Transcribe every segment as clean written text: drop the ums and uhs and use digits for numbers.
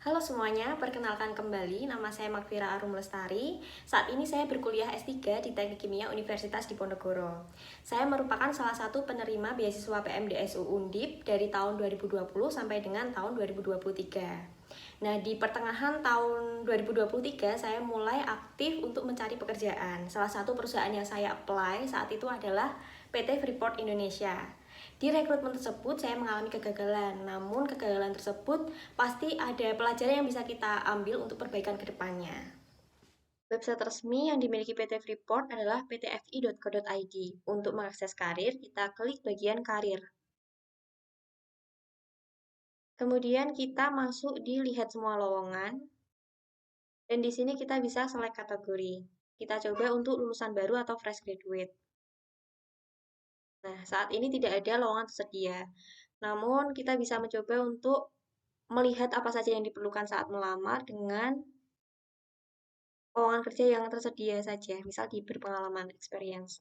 Halo semuanya, perkenalkan kembali, nama saya Magfira Arum Lestari. Saat ini saya berkuliah S3 di Teknik Kimia Universitas Diponegoro. Saya merupakan salah satu penerima beasiswa PMDSU Undip dari tahun 2020 sampai dengan tahun 2023. Nah, di pertengahan tahun 2023 saya mulai aktif untuk mencari pekerjaan. Salah satu perusahaan yang saya apply saat itu adalah PT Freeport Indonesia. Di rekrutmen tersebut saya mengalami kegagalan, namun kegagalan tersebut pasti ada pelajaran yang bisa kita ambil untuk perbaikan ke depannya. Website resmi yang dimiliki PT Freeport adalah ptfi.co.id. Untuk mengakses karir, kita klik bagian karir. Kemudian kita masuk di lihat semua lowongan, dan di sini kita bisa select kategori. Kita coba untuk lulusan baru atau fresh graduate. Nah, saat ini tidak ada lowongan tersedia. Namun, kita bisa mencoba untuk melihat apa saja yang diperlukan saat melamar dengan lowongan kerja yang tersedia saja, misal di berpengalaman experience.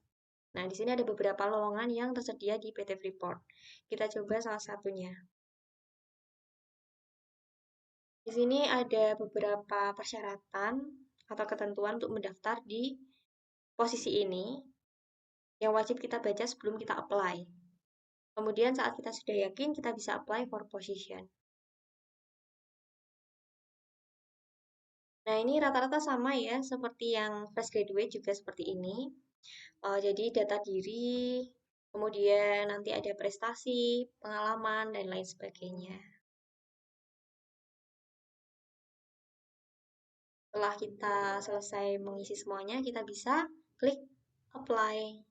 Nah, di sini ada beberapa lowongan yang tersedia di PT Freeport. Kita coba salah satunya. Di sini ada beberapa persyaratan atau ketentuan untuk mendaftar di posisi ini yang wajib kita baca sebelum kita apply. Kemudian saat kita sudah yakin, kita bisa apply for position. Nah, ini rata-rata sama ya, seperti yang fresh graduate juga seperti ini. Jadi data diri, kemudian nanti ada prestasi, pengalaman, dan lain sebagainya. Setelah kita selesai mengisi semuanya, kita bisa klik apply.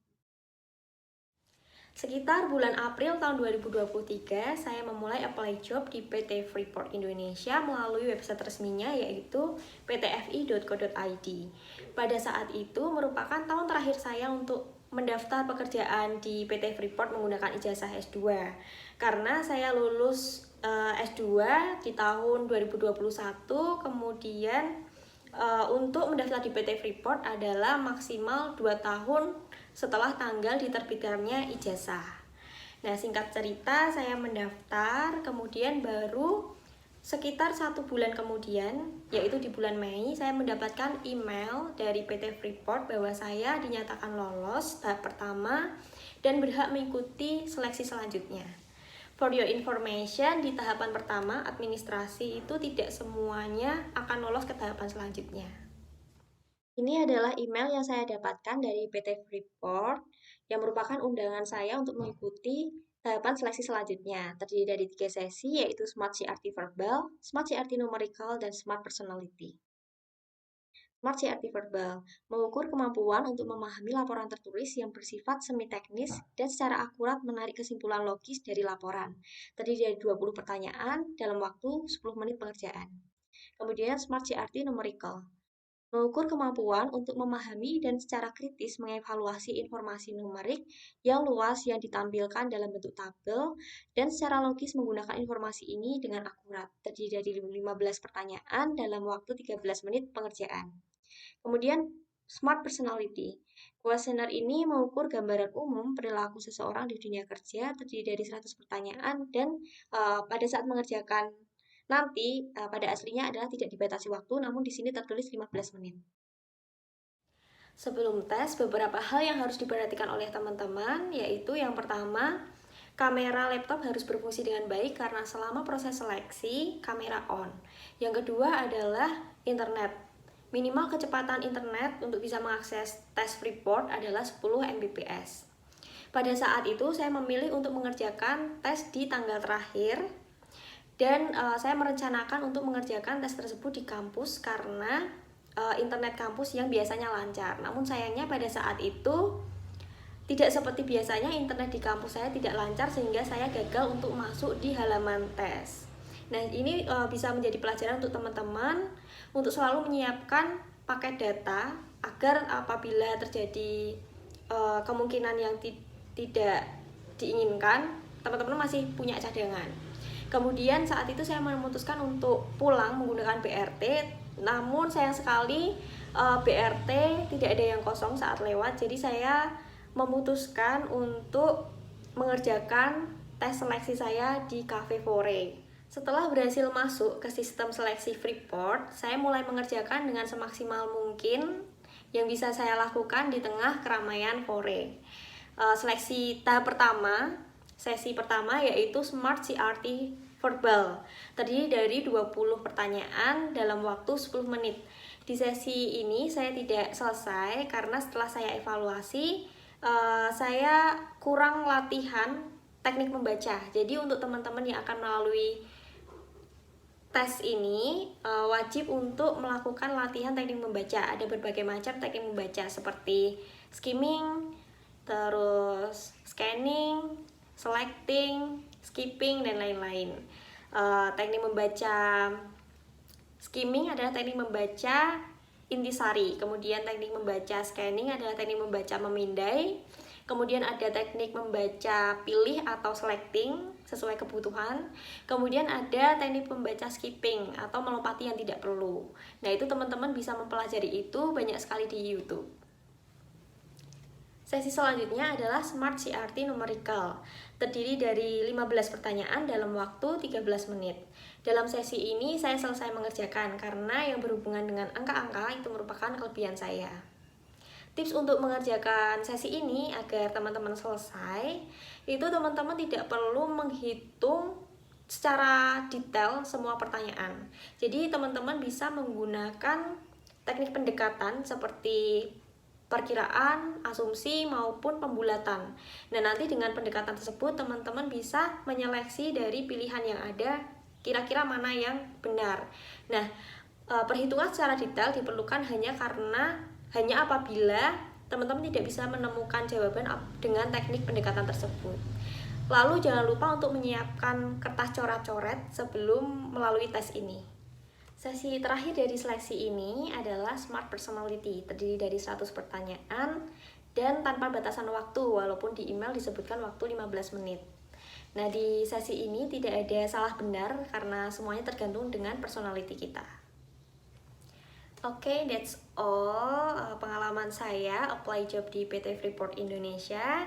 Sekitar bulan April tahun 2023, saya memulai apply job di PT Freeport Indonesia melalui website resminya yaitu ptfi.co.id. Pada saat itu merupakan tahun terakhir saya untuk mendaftar pekerjaan di PT Freeport menggunakan ijazah S2. Karena saya lulus S2 di tahun 2021, kemudian untuk mendaftar di PT Freeport adalah maksimal 2 tahun setelah tanggal diterbitkannya ijazah. Nah, singkat cerita saya mendaftar, kemudian baru sekitar 1 bulan kemudian, yaitu di bulan Mei, saya mendapatkan email dari PT Freeport bahwa saya dinyatakan lolos tahap pertama dan berhak mengikuti seleksi selanjutnya. For your information, di tahapan pertama, administrasi itu tidak semuanya akan lolos ke tahapan selanjutnya. Ini adalah email yang saya dapatkan dari PT Freeport yang merupakan undangan saya untuk mengikuti tahapan seleksi selanjutnya. Terdiri dari 3 sesi, yaitu Smart CRT Verbal, Smart CRT Numerical, dan Smart Personality. Smart CRT Verbal mengukur kemampuan untuk memahami laporan tertulis yang bersifat semi-teknis dan secara akurat menarik kesimpulan logis dari laporan. Terdiri dari 20 pertanyaan dalam waktu 10 menit pengerjaan. Kemudian Smart CRT Numerical mengukur kemampuan untuk memahami dan secara kritis mengevaluasi informasi numerik yang luas yang ditampilkan dalam bentuk tabel dan secara logis menggunakan informasi ini dengan akurat. Terdiri dari 15 pertanyaan dalam waktu 13 menit pengerjaan. Kemudian Smart Personality. Kuesioner ini mengukur gambaran umum perilaku seseorang di dunia kerja, terdiri dari 100 pertanyaan dan pada saat mengerjakan nanti pada aslinya adalah tidak dibatasi waktu, namun di sini tertulis 15 menit. Sebelum tes, beberapa hal yang harus diperhatikan oleh teman-teman, yaitu yang pertama, kamera laptop harus berfungsi dengan baik karena selama proses seleksi, kamera on. Yang kedua adalah internet. Minimal kecepatan internet untuk bisa mengakses tes Freeport adalah 10 Mbps. Pada saat itu, saya memilih untuk mengerjakan tes di tanggal terakhir dan saya merencanakan untuk mengerjakan tes tersebut di kampus karena internet kampus yang biasanya lancar. Namun sayangnya pada saat itu tidak seperti biasanya, internet di kampus saya tidak lancar sehingga saya gagal untuk masuk di halaman tes. Nah, ini bisa menjadi pelajaran untuk teman-teman untuk selalu menyiapkan paket data agar apabila terjadi kemungkinan yang tidak diinginkan, teman-teman masih punya cadangan. Kemudian saat itu saya memutuskan untuk pulang menggunakan BRT, namun sayang sekali BRT tidak ada yang kosong saat lewat, jadi saya memutuskan untuk mengerjakan tes seleksi saya di Cafe Fore. Setelah berhasil masuk ke sistem seleksi Freeport, saya mulai mengerjakan dengan semaksimal mungkin yang bisa saya lakukan di tengah keramaian fore. Seleksi tahap pertama, sesi pertama yaitu Smart CRT Verbal, terdiri dari 20 pertanyaan dalam waktu 10 menit. Di sesi ini saya tidak selesai karena setelah saya evaluasi, saya kurang latihan teknik membaca. Jadi untuk teman-teman yang akan melalui tes ini wajib untuk melakukan latihan teknik membaca. Ada berbagai macam teknik membaca seperti skimming, terus scanning, selecting, skipping, dan lain-lain. Teknik membaca skimming adalah teknik membaca intisari, kemudian teknik membaca scanning adalah teknik membaca memindai, kemudian ada teknik membaca pilih atau selecting sesuai kebutuhan, kemudian ada teknik membaca skipping atau melompati yang tidak perlu. Nah, itu teman-teman bisa mempelajari itu banyak sekali di YouTube. Sesi selanjutnya adalah Smart CRT Numerical, terdiri dari 15 pertanyaan dalam waktu 13 menit. Dalam sesi ini saya selesai mengerjakan karena yang berhubungan dengan angka-angka itu merupakan kelebihan saya. Tips untuk mengerjakan sesi ini agar teman-teman selesai, itu teman-teman tidak perlu menghitung secara detail semua pertanyaan. Jadi teman-teman bisa menggunakan teknik pendekatan seperti perkiraan, asumsi, maupun pembulatan. Nah, nanti dengan pendekatan tersebut teman-teman bisa menyeleksi dari pilihan yang ada, kira-kira mana yang benar. Nah, perhitungan secara detail diperlukan hanya apabila teman-teman tidak bisa menemukan jawaban dengan teknik pendekatan tersebut. Lalu jangan lupa untuk menyiapkan kertas coret-coret sebelum melalui tes ini. Sesi terakhir dari seleksi ini adalah Smart Personality, terdiri dari 100 pertanyaan dan tanpa batasan waktu, walaupun di email disebutkan waktu 15 menit. Nah, di sesi ini tidak ada salah benar karena semuanya tergantung dengan personality kita. Oke, that's all pengalaman saya apply job di PT Freeport Indonesia.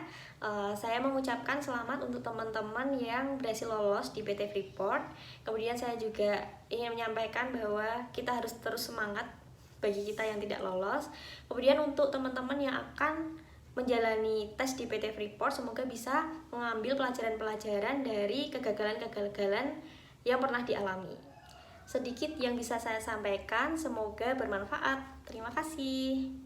Saya mengucapkan selamat untuk teman-teman yang berhasil lolos di PT Freeport. Kemudian saya juga ingin menyampaikan bahwa kita harus terus semangat bagi kita yang tidak lolos. Kemudian untuk teman-teman yang akan menjalani tes di PT Freeport, semoga bisa mengambil pelajaran-pelajaran dari kegagalan-kegagalan yang pernah dialami. Sedikit yang bisa saya sampaikan, semoga bermanfaat. Terima kasih.